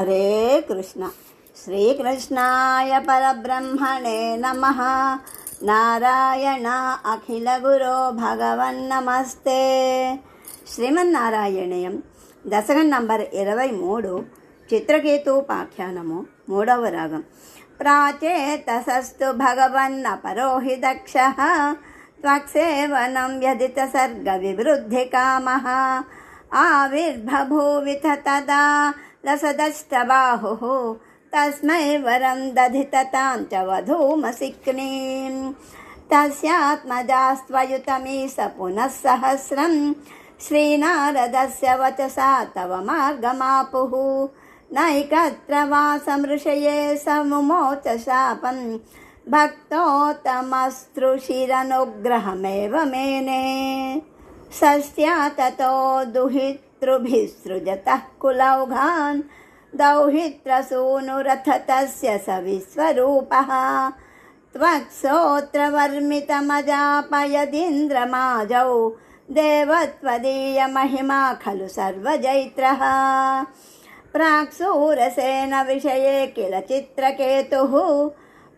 हरे कृष्ण। श्रीकृष्णाय परब्रह्मणे नमः। नारायण अखिलगुरो भगवन्नमस्ते। శ్రీమన్నారాయణీయం దశకం నంబర్ 23 చిత్రకేతూపాఖ్యానము 3వ రాగం. ప్రాచేతసస్తు భగవన్న పరోహి దక్షః త్వక్సేవనం వ్యధిత సర్గ వివృద్ధి కామః ఆవిర్బభూవిథ తదా లసదష్టబాహుః తస్మై వరం దధితతాం చ వధూమసిక్నీం తస్యాత్మజాస్త్వయుతమీశ పునః సహస్రం శ్రీనారదస్య వచసా తవ మార్గమాపుః నైకత్ర వాసమృషయే సముమోచ శాపం భక్తోత్తమస్తృషిరనుగ్రహమేవ మేనే షష్ట్యా తతో దుహితృభిసృజతః కులౌఘాన్ దౌహిత్రసూనురథ తస్య స విశ్వరూపః త్వక్సోత్రవర్మితమజాపయదింద్రమాజౌ దేవత్వదీయ మహిమా ఖలు సర్వజైత్రః ప్రాక్సూరసేన విషయే కిల చిత్రకేతుః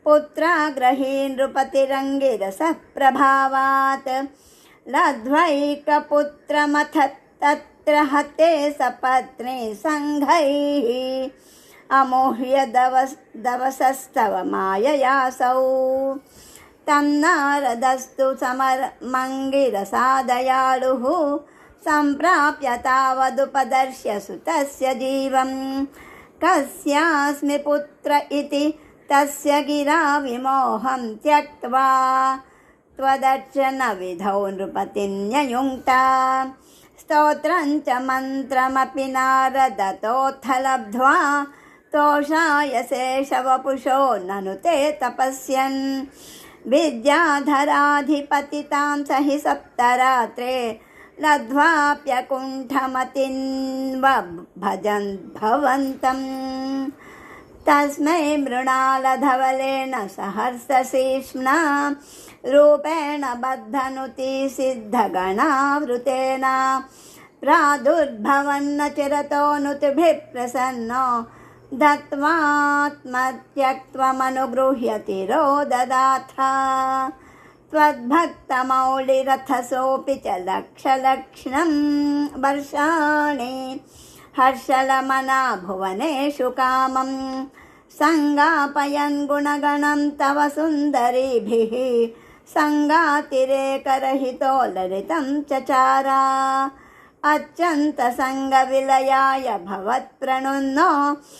పుత్రాగ్రహీ నృపతిరంగిరసః ప్రభావాత్ లబ్ధ్వైకపుత్రమథ తత్ర హతే సపత్నీ సంఘైః అమోహ్య దవసస్తవ మాయయాసౌ తన్నారదస్తు సమరమంగిరసాదయాళుః సంప్రాప్య తావదుపదర్శ్య సుతస్య జీవం కస్యాస్మి పుత్ర ఇతి తస్య గిరా విమోహం త్యక్త్వా త్వదర్శన విధౌ నృపతిన్యయుంక్త స్తోత్రం చ మంత్రమపి నారదతోऽథ లబ్ధ్వా తోషాయ శేషవపుషో నను తే తపస్యన్ విద్యాధరాధిపతితాం సహి సప్తరాత్రే లబ్ధ్వాప్యకుంఠమతిన్వ భజన్ భవంతం తస్మై మృణాలధవలేన సహర్షశీష్మ్నా రూపేణ బద్ధనుతి సిద్ధగణావృతేన ప్రాదుర్భవన్న చిరతోనుతిభిః ప్రసన్నో దత్వాత్మత్యక్త్వమనుగృహ్య తిరోదదాథ త్వద్భక్తమౌళిరథసోऽపి చ లక్షలక్ష్ణం వర్షాణి హర్షలమనా భువనేషు కామం సంగాపయన్ గుణగణం తవ సుందరీభిః సంగాతిరేకరహితో లలితం చచారా అత్యంత సంగ విలయాయ భవత్ప్రణున్నో